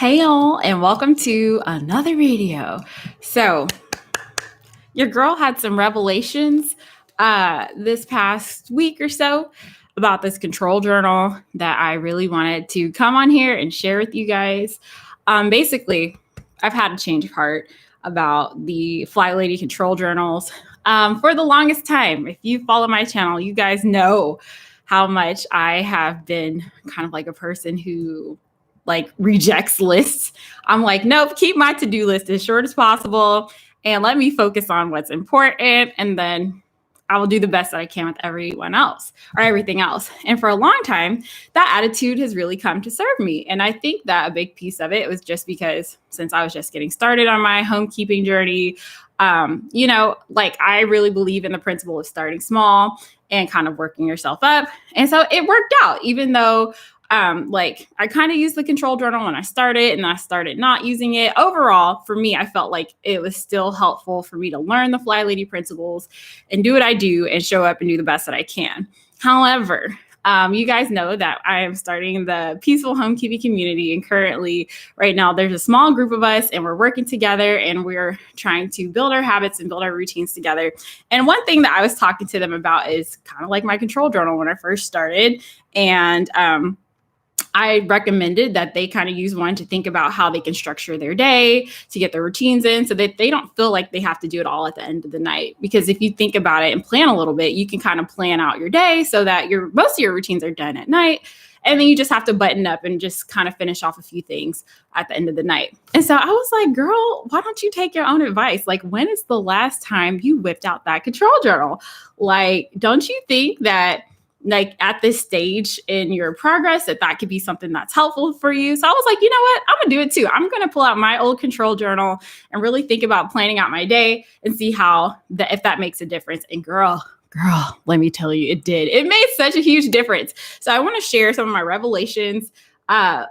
Hey y'all, and welcome to another video. So, your girl had some revelations this past week or so about this control journal that I really wanted to come on here and share with you guys. Basically, I've had a change of heart about the Flylady control journals for the longest time. If you follow my channel, you guys know how much I have been kind of like a person who like rejects lists. I'm like, nope, keep my to-do list as short as possible and let me focus on what's important. And then I will do the best that I can with everyone else or everything else. And for a long time, that attitude has really come to serve me. And I think that a big piece of it was just because since I was just getting started on my homekeeping journey, like I really believe in the principle of starting small and kind of working yourself up. And so it worked out, even though I kind of used the control journal when I started and I started not using it. Overall, for me, I felt like it was still helpful for me to learn the Flylady principles and do what I do and show up and do the best that I can. However, you guys know that I am starting the Peaceful Homekeeping community, and currently right now there's a small group of us and we're working together and we're trying to build our habits and build our routines together. And one thing that I was talking to them about is kind of like my control journal when I first started. And I recommended that they kind of use one to think about how they can structure their day to get their routines in so that they don't feel like they have to do it all at the end of the night. Because if you think about it and plan a little bit, you can kind of plan out your day so that most of your routines are done at night. And then you just have to button up and just kind of finish off a few things at the end of the night. And so I was like, girl, why don't you take your own advice? Like, when is the last time you whipped out that control journal? Like, don't you think that like at this stage in your progress that could be something that's helpful for you? So I was like, you know what? I'm gonna do it too. I'm gonna pull out my old control journal and really think about planning out my day and see if that makes a difference. And girl, let me tell you, it did. It made such a huge difference. So I want to share some of my revelations about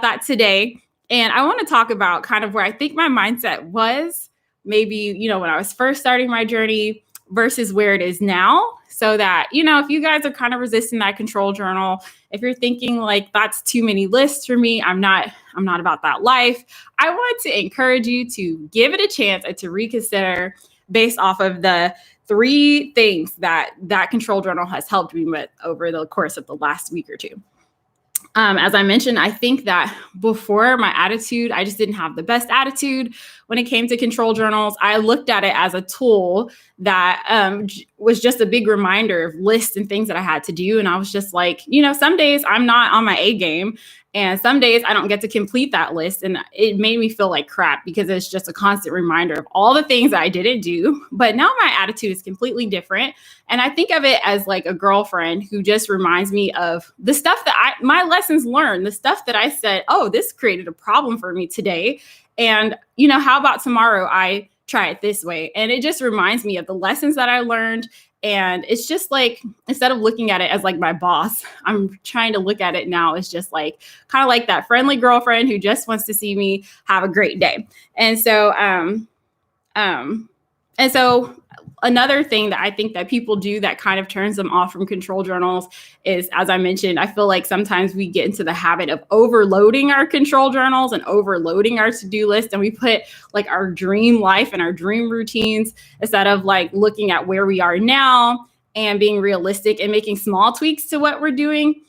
that today. And I want to talk about kind of where I think my mindset was maybe, when I was first starting my journey versus where it is now. So that, if you guys are kind of resisting that control journal, if you're thinking like that's too many lists for me, I'm not about that life. I want to encourage you to give it a chance and to reconsider based off of the 3 things that control journal has helped me with over the course of the last week or two. As I mentioned, I think that before my attitude, I just didn't have the best attitude when it came to control journals. I looked at it as a tool that was just a big reminder of lists and things that I had to do. And I was just like, some days I'm not on my A game. And some days I don't get to complete that list. And it made me feel like crap because it's just a constant reminder of all the things that I didn't do. But now my attitude is completely different. And I think of it as like a girlfriend who just reminds me of the stuff that my lessons learned, the stuff that I said, oh, this created a problem for me today. And, how about tomorrow I try it this way? And it just reminds me of the lessons that I learned. And it's just like, instead of looking at it as like my boss, I'm trying to look at it now as just like, kind of like that friendly girlfriend who just wants to see me have a great day. And so, another thing that I think that people do that kind of turns them off from control journals is, as I mentioned, I feel like sometimes we get into the habit of overloading our control journals and overloading our to-do list. And we put like our dream life and our dream routines instead of like looking at where we are now and being realistic and making small tweaks to what we're doing,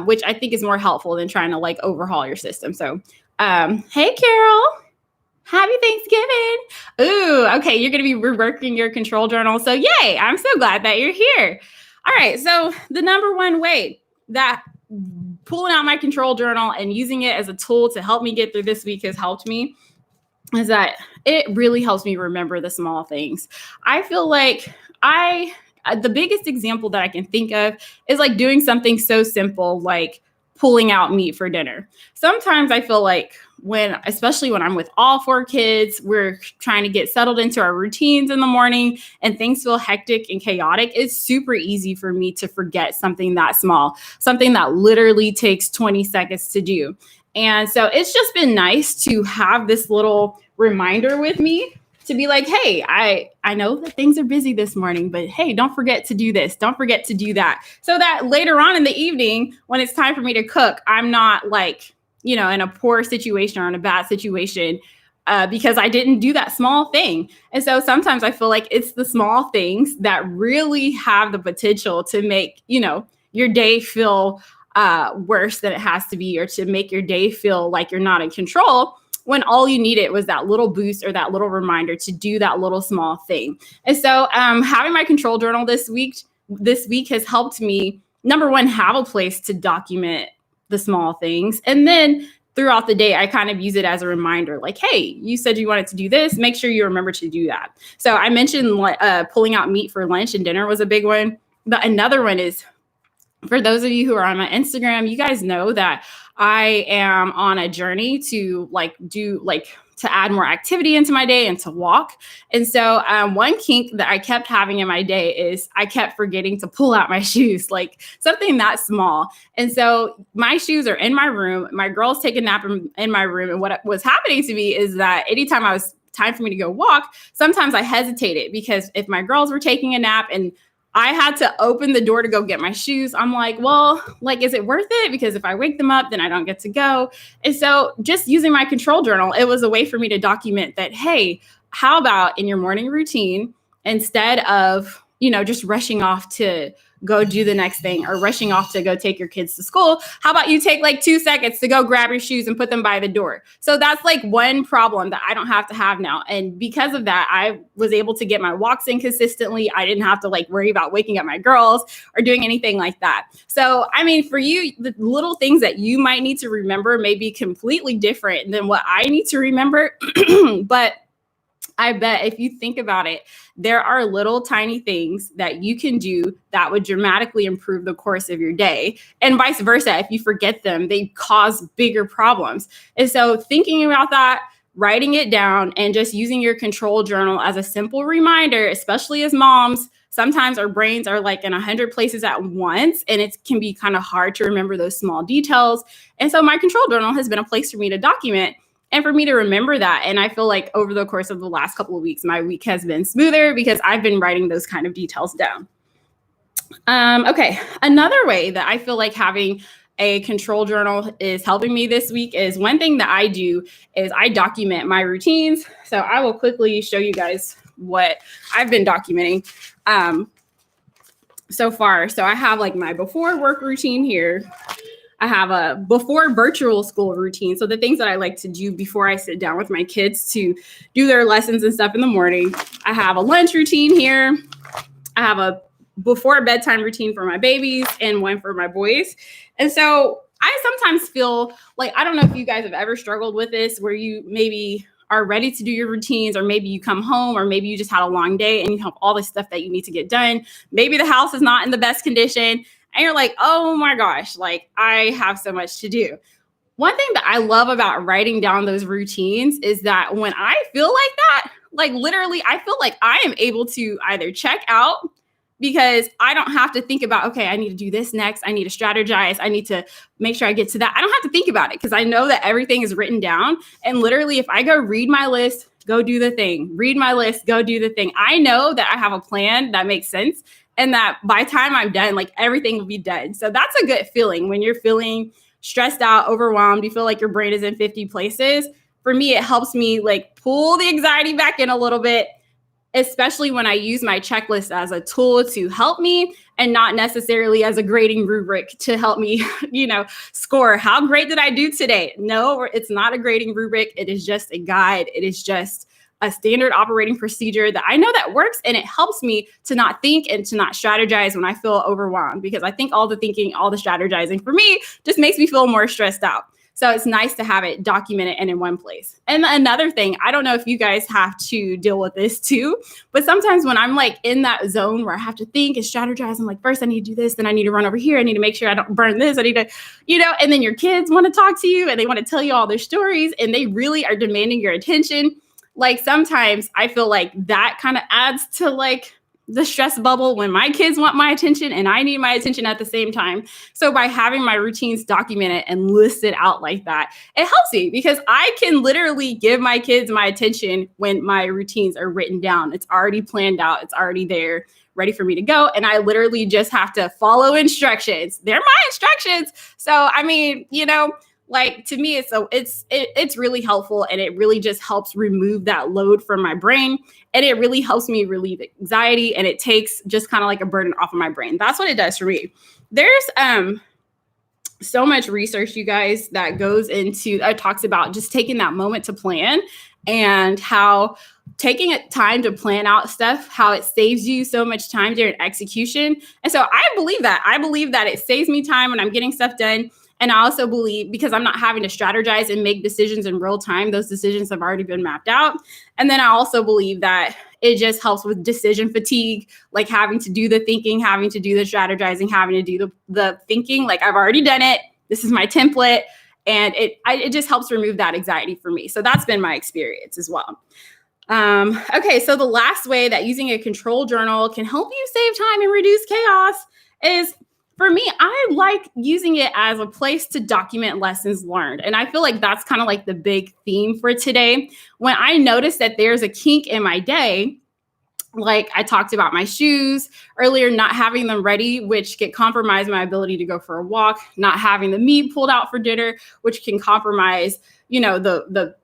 which I think is more helpful than trying to like overhaul your system. So, hey, Carol. Happy Thanksgiving. Ooh, okay. You're going to be reworking your control journal. So yay, I'm so glad that you're here. All right. So the number one way that pulling out my control journal and using it as a tool to help me get through this week has helped me is that it really helps me remember the small things. I feel like the biggest example that I can think of is like doing something so simple, like pulling out meat for dinner. Sometimes I feel like especially when I'm with all 4 kids, we're trying to get settled into our routines in the morning and things feel hectic and chaotic. It's super easy for me to forget something that small, something that literally takes 20 seconds to do. And so it's just been nice to have this little reminder with me to be like, hey, I know that things are busy this morning, but hey, don't forget to do this. Don't forget to do that. So that later on in the evening, when it's time for me to cook, I'm not like in a poor situation or in a bad situation because I didn't do that small thing. And so sometimes I feel like it's the small things that really have the potential to make, your day feel worse than it has to be, or to make your day feel like you're not in control, when all you needed was that little boost or that little reminder to do that little small thing. And so having my control journal this week has helped me, number one, have a place to document the small things. And then throughout the day, I kind of use it as a reminder, like, hey, you said you wanted to do this. Make sure you remember to do that. So I mentioned pulling out meat for lunch and dinner was a big one. But another one is, for those of you who are on my Instagram, you guys know that I am on a journey to to add more activity into my day and to walk. And so one kink that I kept having in my day is I kept forgetting to pull out my shoes, like something that small. And so my shoes are in my room. My girls take a nap in my room. And what was happening to me is that anytime I was time for me to go walk, sometimes I hesitated, because if my girls were taking a nap and I had to open the door to go get my shoes, I'm like, well, is it worth it? Because if I wake them up, then I don't get to go. And so just using my control journal, it was a way for me to document that, hey, how about in your morning routine, instead of, just rushing off to go do the next thing or rushing off to go take your kids to school, how about you take 2 seconds to go grab your shoes and put them by the door? So that's one problem that I don't have to have now. And because of that, I was able to get my walks in consistently. I didn't have to worry about waking up my girls or doing anything like that. So, I mean, for you, the little things that you might need to remember may be completely different than what I need to remember. But I bet if you think about it, there are little tiny things that you can do that would dramatically improve the course of your day, and vice versa. If you forget them, they cause bigger problems. And so thinking about that, writing it down, and just using your control journal as a simple reminder, especially as moms, sometimes our brains are in 100 places at once, and it can be kind of hard to remember those small details. And so my control journal has been a place for me to document and for me to remember that. And I feel like over the course of the last couple of weeks, my week has been smoother because I've been writing those kind of details down. Okay. Another way that I feel like having a control journal is helping me this week is, one thing that I do is I document my routines. So I will quickly show you guys what I've been documenting so far. So I have my before work routine here. I have a before virtual school routine. So the things that I like to do before I sit down with my kids to do their lessons and stuff in the morning. I have a lunch routine here. I have a before bedtime routine for my babies and one for my boys. And so I sometimes feel I don't know if you guys have ever struggled with this, where you maybe are ready to do your routines, or maybe you come home, or maybe you just had a long day and you have all this stuff that you need to get done. Maybe the house is not in the best condition. And you're like, oh my gosh, I have so much to do. One thing that I love about writing down those routines is that when I feel like that, literally, I feel like I am able to either check out, because I don't have to think about, okay, I need to do this next. I need to strategize. I need to make sure I get to that. I don't have to think about it, because I know that everything is written down. And literally, if I go read my list, go do the thing, read my list, go do the thing, I know that I have a plan that makes sense. And that by the time I'm done, everything will be done. So that's a good feeling when you're feeling stressed out, overwhelmed. You feel like your brain is in 50 places. For me, it helps me pull the anxiety back in a little bit, especially when I use my checklist as a tool to help me, and not necessarily as a grading rubric to help me, score. How great did I do today? No, it's not a grading rubric. It is just a guide. It is just a standard operating procedure that I know that works, and it helps me to not think and to not strategize when I feel overwhelmed, because I think all the thinking, all the strategizing for me just makes me feel more stressed out. So it's nice to have it documented and in one place. And another thing, I don't know if you guys have to deal with this too, but sometimes when I'm in that zone where I have to think and strategize, I'm first I need to do this, then I need to run over here. I need to make sure I don't burn this. I need to, and then your kids want to talk to you and they want to tell you all their stories, and they really are demanding your attention. Sometimes I feel that kind of adds to the stress bubble when my kids want my attention and I need my attention at the same time. So by having my routines documented and listed out like that, it helps me, because I can literally give my kids my attention when my routines are written down. It's already planned out. It's already there, ready for me to go. And I literally just have to follow instructions. They're my instructions. So, I mean, like to me, it's really helpful, and it really just helps remove that load from my brain, and it really helps me relieve anxiety, and it takes just kind of like a burden off of my brain. That's what it does for me. There's so much research, you guys, that goes into talks about just taking that moment to plan, and how taking time to plan out stuff, how it saves you so much time during execution. And so I believe that it saves me time when I'm getting stuff done. And I also believe, because I'm not having to strategize and make decisions in real time, those decisions have already been mapped out. And then I also believe that it just helps with decision fatigue, like having to do the thinking, having to do the strategizing, having to do the thinking. Like, I've already done it. This is my template. And it just helps remove that anxiety for me. So that's been my experience as well. Okay, so the last way that using a control journal can help you save time and reduce chaos is, for me, I like using it as a place to document lessons learned. And I feel like that's kind of like the big theme for today. When I notice that there's a kink in my day, like I talked about my shoes earlier, not having them ready, which can compromise my ability to go for a walk, not having the meat pulled out for dinner, which can compromise, the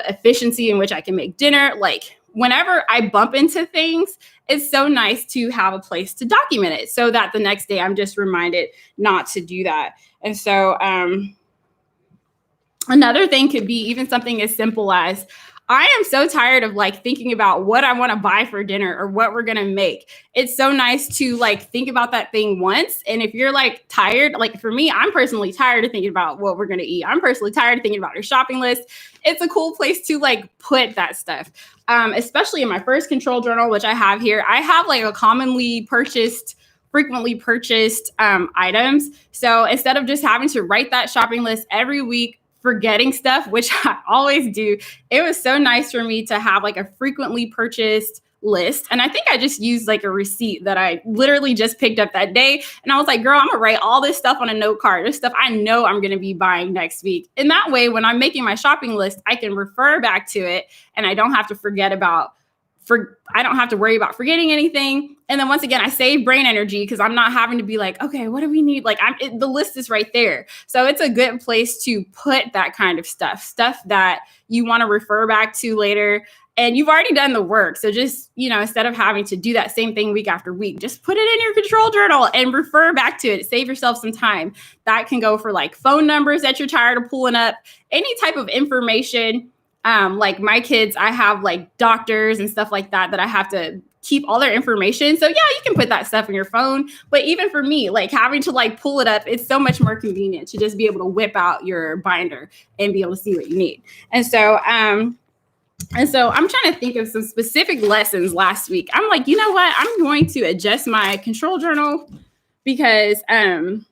efficiency in which I can make dinner. Like, whenever I bump into things, it's so nice to have a place to document it, so that the next day I'm just reminded not to do that. And so another thing could be even something as simple as, I am so tired of like thinking about what I want to buy for dinner or what we're going to make. It's so nice to like think about that thing once. And if you're like tired, like for me, I'm personally tired of thinking about what we're going to eat. I'm personally tired of thinking about your shopping list. It's a cool place to like put that stuff. Especially in my first control journal, which I have here, I have like a frequently purchased items. So instead of just having to write that shopping list every week, forgetting stuff, which I always do, it was so nice for me to have like a frequently purchased list. And I think I just used like a receipt that I literally just picked up that day. And I was like, girl, I'm gonna write all this stuff on a note card. This stuff I know I'm gonna be buying next week. And that way, when I'm making my shopping list, I can refer back to it, and I don't have to I don't have to worry about forgetting anything. And then once again, I save brain energy because I'm not having to be like, okay, what do we need? Like, the list is right there. So it's a good place to put that kind of stuff that you want to refer back to later. And you've already done the work. So just, instead of having to do that same thing week after week, just put it in your control journal and refer back to it. Save yourself some time. That can go for like phone numbers that you're tired of pulling up, any type of information. Like my kids, I have like doctors and stuff like that I have to keep all their information. So yeah, you can put that stuff in your phone. But even for me, like having to like pull it up, it's so much more convenient to just be able to whip out your binder and be able to see what you need. And so I'm trying to think of some specific lessons last week. I'm like, you know what? I'm going to adjust my control journal because I'm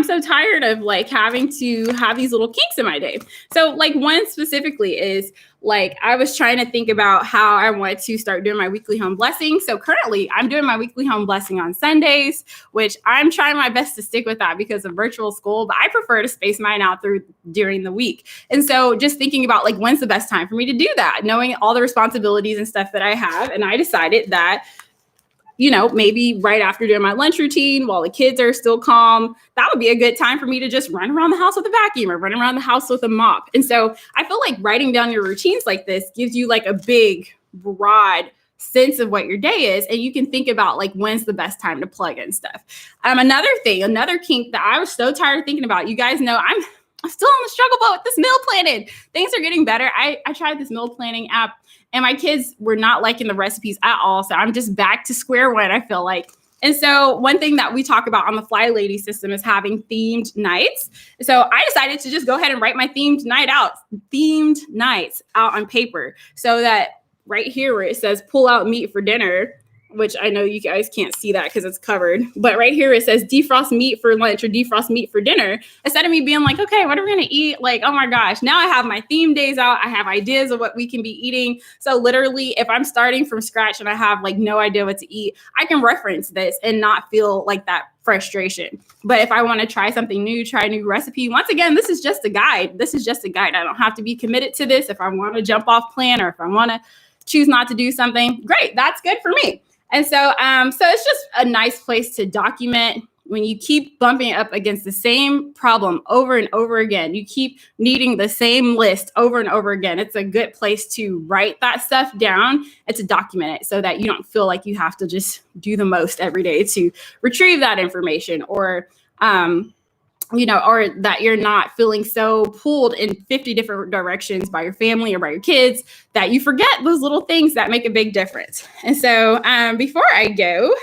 so tired of like having to have these little kinks in my day. So like one specifically is like, I was trying to think about how I want to start doing my weekly home blessing. So currently I'm doing my weekly home blessing on Sundays, which I'm trying my best to stick with that because of virtual school, but I prefer to space mine out during the week. And so just thinking about like, when's the best time for me to do that, knowing all the responsibilities and stuff that I have. And I decided that maybe right after doing my lunch routine while the kids are still calm, that would be a good time for me to just run around the house with a vacuum or run around the house with a mop. And so I feel like writing down your routines like this gives you like a big, broad sense of what your day is. And you can think about like, when's the best time to plug in stuff. Another kink that I was so tired of thinking about, you guys know I'm still on the struggle boat with this meal planning. Things are getting better. I tried this meal planning app, and my kids were not liking the recipes at all. So I'm just back to square one, I feel like. And so one thing that we talk about on the Flylady system is having themed nights. So I decided to just go ahead and write my themed nights out on paper, so that right here where it says pull out meat for dinner, which I know you guys can't see that because it's covered, but right here it says defrost meat for lunch or defrost meat for dinner. Instead of me being like, okay, what are we going to eat? Like, oh my gosh, now I have my theme days out. I have ideas of what we can be eating. So literally, if I'm starting from scratch and I have like no idea what to eat, I can reference this and not feel like that frustration. But if I want to try something new, try a new recipe, once again, this is just a guide. I don't have to be committed to this. If I want to jump off plan or if I want to choose not to do something, great, that's good for me. And so, so it's just a nice place to document when you keep bumping up against the same problem over and over again, you keep needing the same list over and over again, it's a good place to write that stuff down and to document it so that you don't feel like you have to just do the most every day to retrieve that information, or or that you're not feeling so pulled in 50 different directions by your family or by your kids that you forget those little things that make a big difference. And so before I go,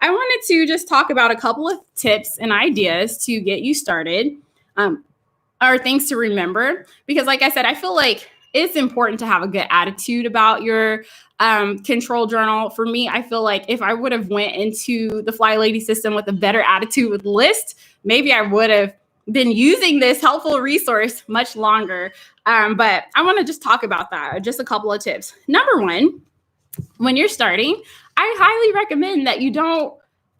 I wanted to just talk about a couple of tips and ideas to get you started, or things to remember, because like I said, I feel like it's important to have a good attitude about your control journal. For me, I feel like if I would have went into the Flylady system with a better attitude with list, maybe I would have been using this helpful resource much longer. But I want to just talk about that. Just a couple of tips. Number one, when you're starting, I highly recommend that you don't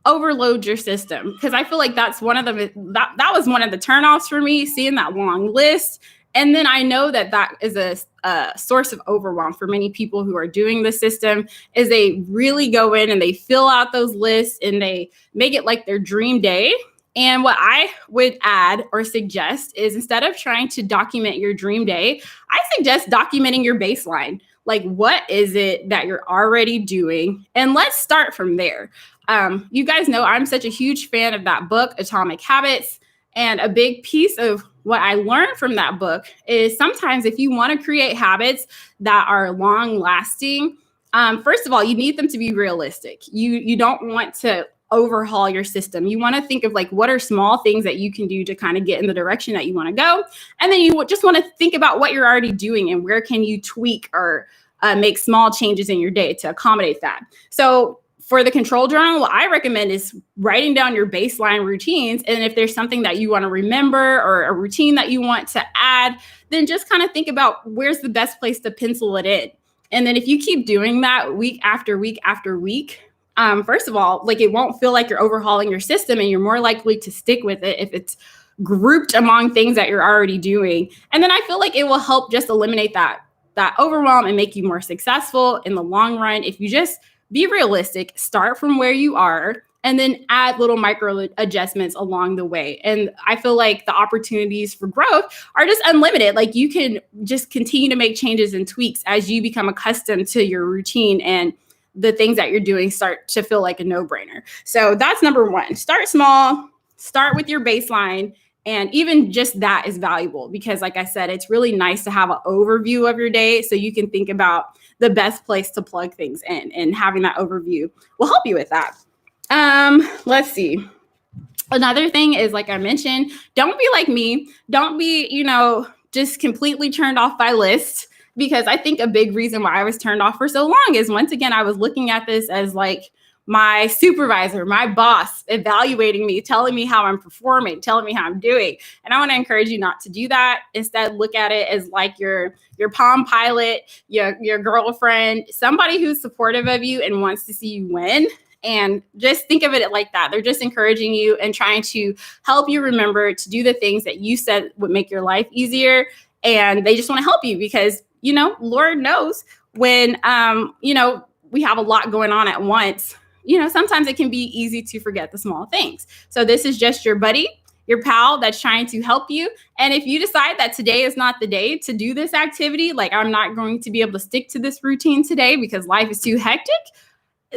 overload your system, because I feel like that's one of that was one of the turnoffs for me, seeing that long list. And then I know that is a source of overwhelm for many people who are doing the system, is they really go in and they fill out those lists and they make it like their dream day. And what I would add or suggest is, instead of trying to document your dream day, I suggest documenting your baseline. Like, what is it that you're already doing? And let's start from there. You guys know I'm such a huge fan of that book, Atomic Habits. And a big piece of what I learned from that book is, sometimes if you want to create habits that are long lasting, first of all, you need them to be realistic. You don't want to overhaul your system. You want to think of like, what are small things that you can do to kind of get in the direction that you want to go. And then you just want to think about what you're already doing and where can you tweak or make small changes in your day to accommodate that. So for the control journal, what I recommend is writing down your baseline routines. And if there's something that you want to remember or a routine that you want to add, then just kind of think about where's the best place to pencil it in. And then if you keep doing that week after week after week, first of all, like, it won't feel like you're overhauling your system, and you're more likely to stick with it if it's grouped among things that you're already doing. And then I feel like it will help just eliminate that overwhelm and make you more successful in the long run. If you just be realistic, start from where you are, and then add little micro adjustments along the way. And I feel like the opportunities for growth are just unlimited. Like, you can just continue to make changes and tweaks as you become accustomed to your routine, and the things that you're doing start to feel like a no-brainer. So that's number one. Start small, start with your baseline. And even just that is valuable, because like I said, it's really nice to have an overview of your day so you can think about the best place to plug things in, and having that overview will help you with that. Let's see. Another thing is, like I mentioned, don't be like me. Don't be, just completely turned off by lists, because I think a big reason why I was turned off for so long is, once again, I was looking at this as like my supervisor, my boss, evaluating me, telling me how I'm performing, telling me how I'm doing. And I want to encourage you not to do that. Instead, look at it as like your Palm Pilot, your girlfriend, somebody who's supportive of you and wants to see you win. And just think of it like that. They're just encouraging you and trying to help you remember to do the things that you said would make your life easier. And they just want to help you because, Lord knows when, we have a lot going on at once, sometimes it can be easy to forget the small things. So this is just your buddy, your pal that's trying to help you. And if you decide that today is not the day to do this activity, like, I'm not going to be able to stick to this routine today because life is too hectic,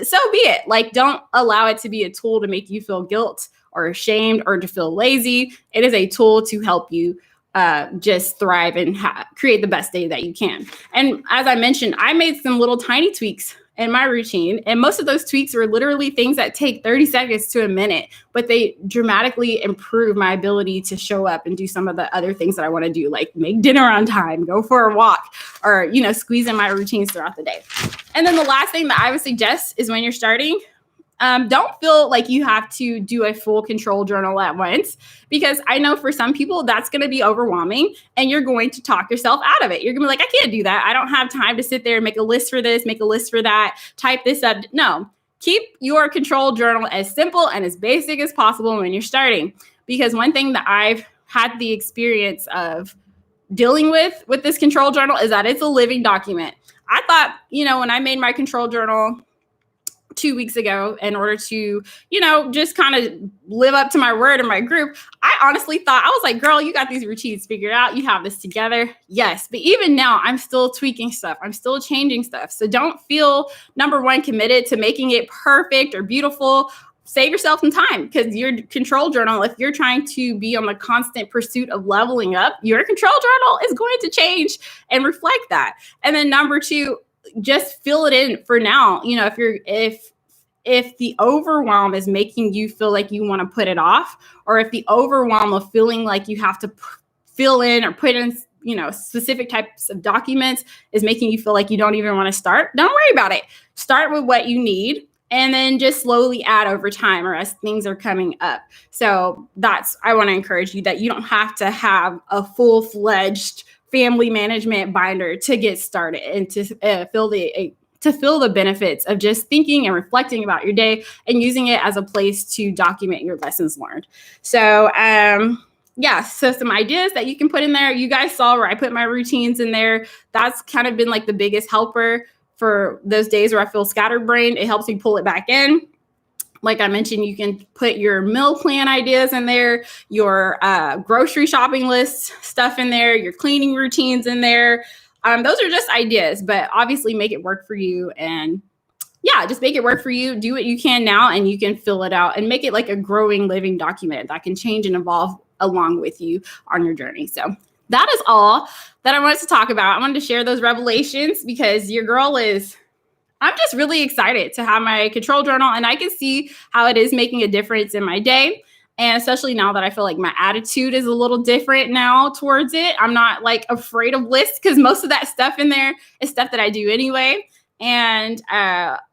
so be it. Like, don't allow it to be a tool to make you feel guilt or ashamed or to feel lazy. It is a tool to help you just thrive and create the best day that you can. And as I mentioned, I made some little tiny tweaks in my routine. And most of those tweaks were literally things that take 30 seconds to a minute, but they dramatically improve my ability to show up and do some of the other things that I want to do, like make dinner on time, go for a walk, or, squeeze in my routines throughout the day. And then the last thing that I would suggest is, when you're starting, don't feel like you have to do a full control journal at once, because I know for some people that's going to be overwhelming and you're going to talk yourself out of it. You're going to be like, I can't do that. I don't have time to sit there and make a list for this, make a list for that, type this up. No, keep your control journal as simple and as basic as possible when you're starting. Because one thing that I've had the experience of dealing with this control journal is that it's a living document. I thought, when I made my control journal 2 weeks ago in order to, just kind of live up to my word in my group. I honestly thought, I was like, girl, you got these routines figured out. You have this together. Yes. But even now, I'm still tweaking stuff. I'm still changing stuff. So don't feel, number one, committed to making it perfect or beautiful. Save yourself some time, because your control journal, if you're trying to be on the constant pursuit of leveling up, your control journal is going to change and reflect that. And then number two, just fill it in for now. If the overwhelm is making you feel like you want to put it off, or if the overwhelm of feeling like you have to fill in or put in, specific types of documents is making you feel like you don't even want to start, don't worry about it. Start with what you need, and then just slowly add over time or as things are coming up. So I want to encourage you that you don't have to have a full-fledged family management binder to get started and to feel the benefits of just thinking and reflecting about your day and using it as a place to document your lessons learned. So, so some ideas that you can put in there. You guys saw where I put my routines in there. That's kind of been like the biggest helper for those days where I feel scatterbrained. It helps me pull it back in. Like I mentioned, you can put your meal plan ideas in there, your grocery shopping list stuff in there, your cleaning routines in there. Those are just ideas, but obviously make it work for you. And just make it work for you. Do what you can now, and you can fill it out and make it like a growing, living document that can change and evolve along with you on your journey. So that is all that I wanted to talk about. I wanted to share those revelations because I'm just really excited to have my control journal, and I can see how it is making a difference in my day. And especially now that I feel like my attitude is a little different now towards it. I'm not like afraid of lists, because most of that stuff in there is stuff that I do anyway. And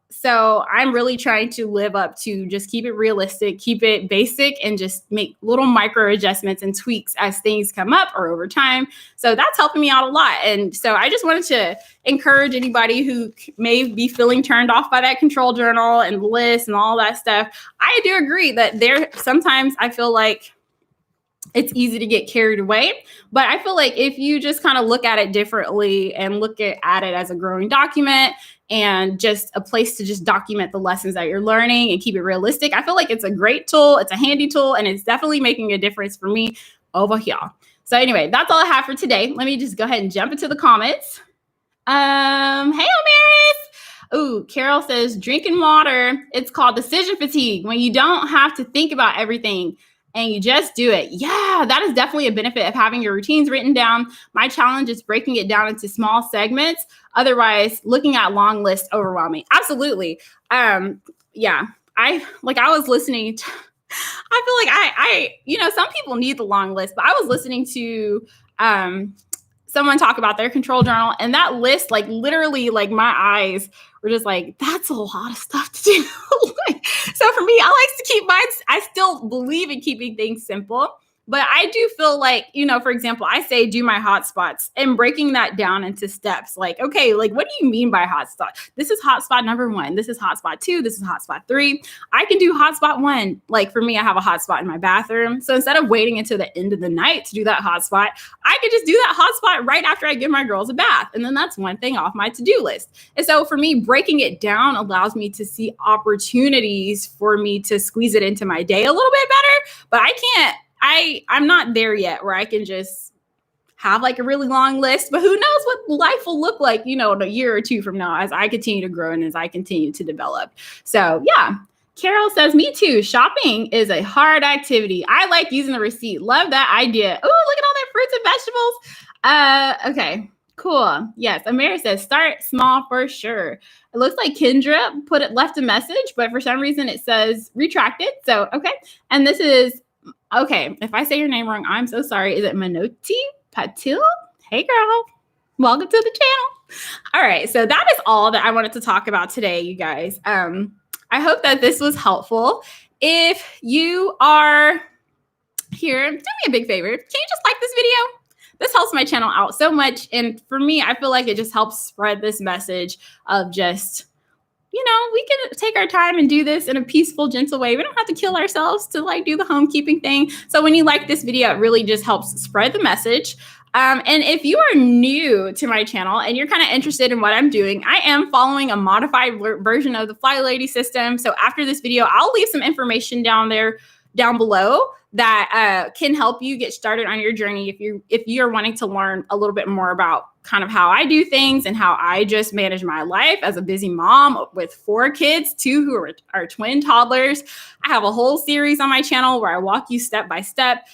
so I'm really trying to live up to just keep it realistic, keep it basic, and just make little micro adjustments and tweaks as things come up or over time. So that's helping me out a lot. And so I just wanted to encourage anybody who may be feeling turned off by that control journal and list and all that stuff. I do agree that sometimes I feel like it's easy to get carried away. But I feel like if you just kind of look at it differently and look at it as a growing document and just a place to just document the lessons that you're learning and keep it realistic, I feel like it's a great tool. It's a handy tool, and it's definitely making a difference for me over here. So anyway, that's all I have for today. Let me just go ahead and jump into the comments. Hey, Omaris. Ooh, Carol says, drinking water. It's called decision fatigue, when you don't have to think about everything and you just do it. Yeah, that is definitely a benefit of having your routines written down. My challenge is breaking it down into small segments. Otherwise, looking at long lists overwhelming. Absolutely. I was listening to, I feel like some people need the long list, but I was listening to someone talk about their control journal, and that list, like literally, like my eyes were just like, that's a lot of stuff to do. So for me, I like to keep mine. I still believe in keeping things simple, but I do feel like, for example, I say do my hotspots and breaking that down into steps. Like, okay, like what do you mean by hotspot? This is hotspot number 1. This is hotspot 2. This is hotspot 3. I can do hotspot 1. Like for me, I have a hotspot in my bathroom. So instead of waiting until the end of the night to do that hotspot, I could just do that hotspot right after I give my girls a bath. And then that's one thing off my to-do list. And so for me, breaking it down allows me to see opportunities for me to squeeze it into my day a little bit better, but I'm not there yet where I can just have like a really long list, but who knows what life will look like, in a year or 2 from now as I continue to grow and as I continue to develop. So yeah, Carol says, me too. Shopping is a hard activity. I like using the receipt. Love that idea. Oh, look at all that fruits and vegetables. Okay, cool. Yes. Amira says, start small for sure. It looks like Kendra left a message, but for some reason it says retracted. So, okay. And this is, okay, if I say your name wrong, I'm so sorry. Is it Manoti Patil? Hey, girl. Welcome to the channel. All right, so that is all that I wanted to talk about today, you guys. I hope that this was helpful. If you are here, do me a big favor. Can you just like this video? This helps my channel out so much. And for me, I feel like it just helps spread this message of just, we can take our time and do this in a peaceful, gentle way. We don't have to kill ourselves to like do the homekeeping thing. So when you like this video, it really just helps spread the message. And if you are new to my channel and you're kind of interested in what I'm doing, I am following a modified version of the Flylady system. So after this video, I'll leave some information down below that can help you get started on your journey if you're wanting to learn a little bit more about kind of how I do things and how I just manage my life as a busy mom with 4 kids, 2 who are twin toddlers. I have a whole series on my channel where I walk you step by step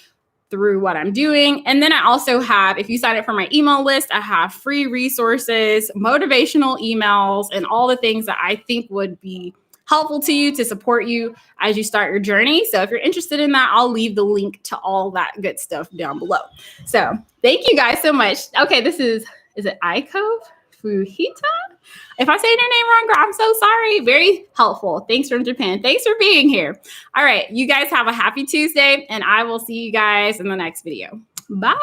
through what I'm doing. And then I also have, if you sign up for my email list, I have free resources, motivational emails, and all the things that I think would be helpful to you to support you as you start your journey. So if you're interested in that, I'll leave the link to all that good stuff down below. So thank you guys so much. Okay, is it Aiko Fuhita? If I say your name wrong, girl, I'm so sorry. Very helpful. Thanks from Japan. Thanks for being here. All right, you guys have a happy Tuesday, and I will see you guys in the next video. Bye.